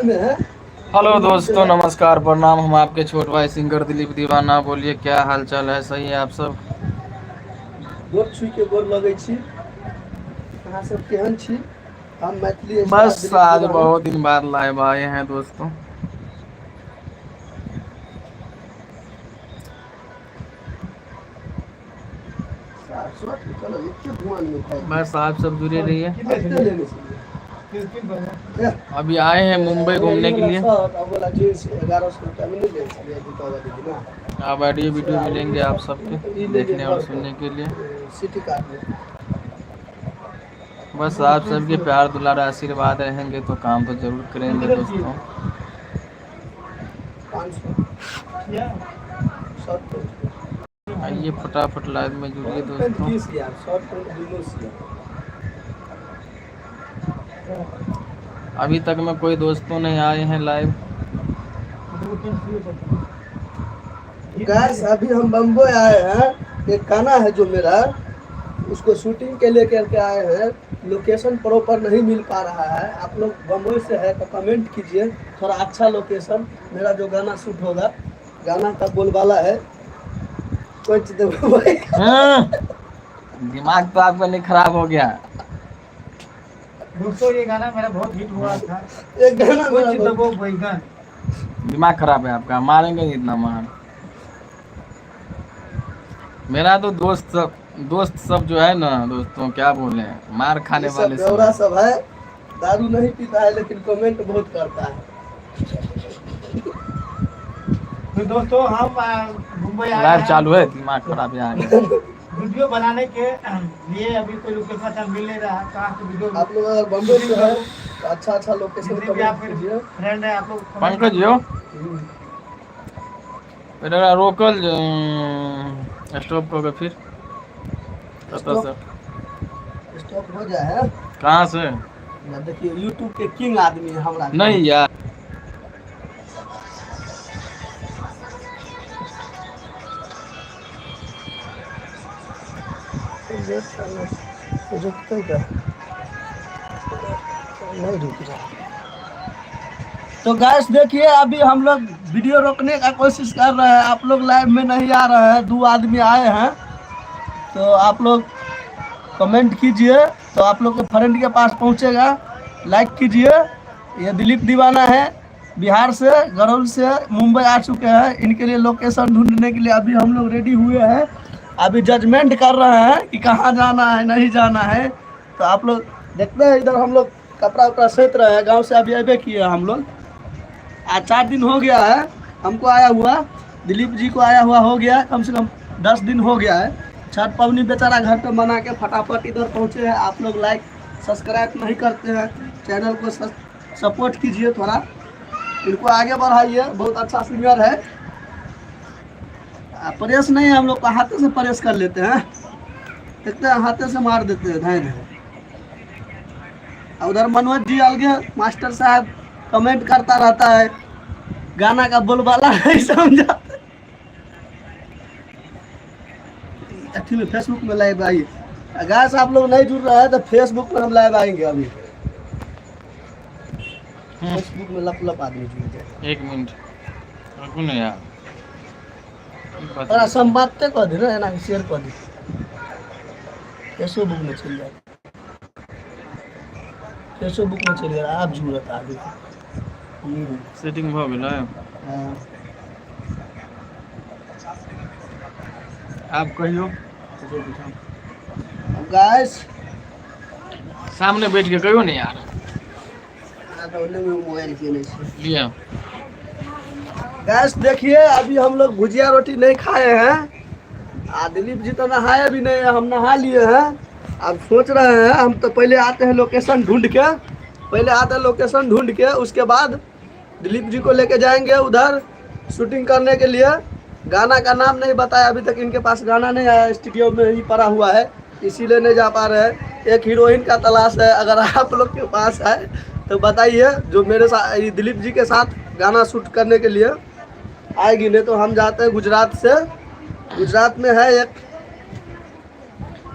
Hello दोस्तों, नमस्कार, प्रणाम। हम आपके छोट भाई सिंगर दिलीप दीवाना। बोलिए, क्या हाल चाल है? सही है आप सब? गोर छुई के गोर लगै छी। अहाँ सब केहन छी? हम मैथिली स्टार बस दिलीप आज दीवाना। बहुत दिन बाद लाइव आए हैं दोस्तों। बस आप सब जुड़े रहिए। अभी आए हैं मुंबई घूमने के लिए। अब ऑडियो वीडियो मिलेंगे आप सबके देखने और सुनने के लिए। सिटी कार्ड में बस आप सबके प्यार दुलार आशीर्वाद रहेंगे तो काम तो जरूर करेंगे दोस्तों। 500 आइए फटाफट लाइव में जुड़िए दोस्तों। अभी तक में कोई दोस्तों नहीं आए हैं लाइव। गैस अभी हम बम्बई आए हैं। एक गाना है जो मेरा, उसको शूटिंग के लिए करके आए हैं। लोकेशन प्रॉपर नहीं मिल पा रहा है। आप लोग बम्बई से है तो कमेंट कीजिए थोड़ा अच्छा लोकेशन। मेरा जो गाना शूट होगा, गाना का बोलबाला है कुछ तो भाई। दिमाग तो आपका नहीं खराब हो गया? दोस्तों ये गाना मेरा बहुत हिट हुआ था। एक गाना मेरा कुछ दबो बैगन। दिमाग खराब है आपका? मारेंगे नहीं इतना मार। मेरा तो दोस्त सब जो है ना दोस्तों, क्या बोले, मार खाने ये सब वाले सब बेवड़ा है। सब है। दारू नहीं पीता है लेकिन कमेंट बहुत करता है। तो दोस्तों हम मुंबई आए लाइव हैं। चालू है, दिमाग खराब है आगे। वीडियो बनाने के लिए अभी कोई लोकेशन अच्छा मिल नहीं रहा। कहाँ से वीडियो आप लोग अगर बम्बई से है तो अच्छा अच्छा लोकेशन जितने भी आप कमेंट कीजिए। फ्रेंड है आप लोग पंकज जो मेरा रोकल स्टॉप हो गया फिर कत स्टॉप से स्टॉप हो जाए है। कहाँ से? देखिए यूट्यूब के किंग आदमी है हमरा। नहीं यार, रुकते क्या? नहीं रुक रहा। तो गैस देखिए अभी हम लोग वीडियो रोकने का कोशिश कर रहे हैं। आप लोग लाइव में नहीं आ रहे हैं। 2 आदमी आए हैं तो आप लोग कमेंट कीजिए तो आप लोग के फ्रेंड के पास पहुंचेगा। लाइक कीजिए। ये दिलीप दीवाना है, बिहार से, गरौल से मुंबई आ चुके हैं। इनके लिए लोकेशन ढूंढने के लिए अभी हम लोग रेडी हुए हैं। अभी जजमेंट कर रहे हैं कि कहाँ जाना है नहीं जाना है। तो आप लोग देखते हैं। इधर हम लोग कपड़ा उपड़ा सेत रहे हैं। गाँव से अभी अबे किए हम लोग। आज 4 दिन हो गया है हमको आया हुआ। दिलीप जी को आया हुआ हो गया कम से कम 10 दिन हो गया है। छठ पवनी बेचारा घर पे मना के फटाफट इधर पहुंचे हैं। आप लोग लाइक सब्सक्राइब नहीं करते हैं, चैनल को सपोर्ट कीजिए थोड़ा। इनको आगे बढ़ाइए, बहुत अच्छा सिंगर है। प्रेस नहीं, हम लोग को हाथे से प्रेस कर लेते हैं। देखते हैं हाथे से मार देते हैं धैर्य। उधर मनोज जी अलगे मास्टर साहब कमेंट करता रहता है, गाना का बोलबाला नहीं समझा। में फेसबुक में लाइव आइए। अगर आप लोग नहीं जुड़ रहे हैं तो फेसबुक में हम लाइव आएंगे। अभी फेसबुक में लप लप आदमी जुड़ जाए। 1 मिनट रुको ना यार। थोड़ा संवाद कर दे ना, शेयर कर दी फेसबुक में चल जाए। फेसबुक में चल जाए। आप जुड़त आगे सेटिंग हो गया है। आप कहियो गाइस सामने बैठ के कहियो नहीं यार। मोबाइल के लिया गैस देखिए अभी हम लोग भुजिया रोटी नहीं खाए हैं। दिलीप जी तो नहाए भी नहीं है, हम नहा लिए हैं। अब सोच रहे हैं हम तो पहले आते हैं लोकेशन ढूंढ के। पहले आते हैं लोकेशन ढूंढ के, उसके बाद दिलीप जी को लेके जाएंगे उधर शूटिंग करने के लिए। गाना का नाम नहीं बताया अभी तक, इनके पास गाना नहीं आया, स्टूडियो में ही पड़ा हुआ है, इसीलिए नहीं जा पा रहे हैं। एक हीरोइन का तलाश है, अगर आप लोग के पास है तो बताइए, जो मेरे साथ दिलीप जी के साथ गाना शूट करने के लिए आएगी। नहीं तो हम जाते हैं गुजरात से। गुजरात में है एक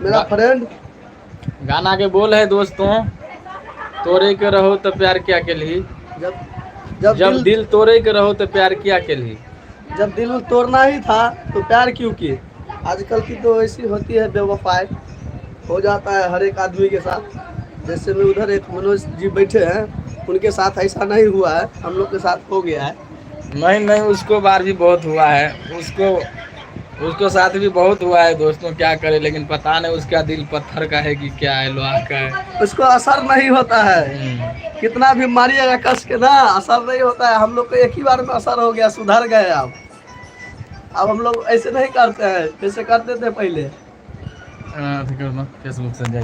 मेरा फ्रेंड। गाना के बोल है दोस्तों, तोरे के रहो तो प्यार क्या के लिए। जब जब दिल तोड़े के रहो तो प्यार किया के लिए। जब दिल तोड़ना ही था तो प्यार क्यों किए? आजकल की तो ऐसी होती है बेवफाई, हो जाता है हर एक आदमी के साथ। जैसे में उधर एक मनोज जी बैठे हैं, उनके साथ ऐसा नहीं हुआ है, हम लोग के साथ हो गया है। नहीं, उसको बार भी बहुत हुआ है, उसको साथ भी बहुत हुआ है दोस्तों, क्या करे, लेकिन पता नहीं उसका दिल पत्थर का है कि क्या है, लोहा का है। उसको असर नहीं होता है, कितना भी मारिएगा कस के ना, असर नहीं होता है। हम लोग को एक ही बार में असर हो गया, सुधर गए। अब हम लोग ऐसे नहीं करते हैं जैसे करते थे पहले। फेसबुक से जाए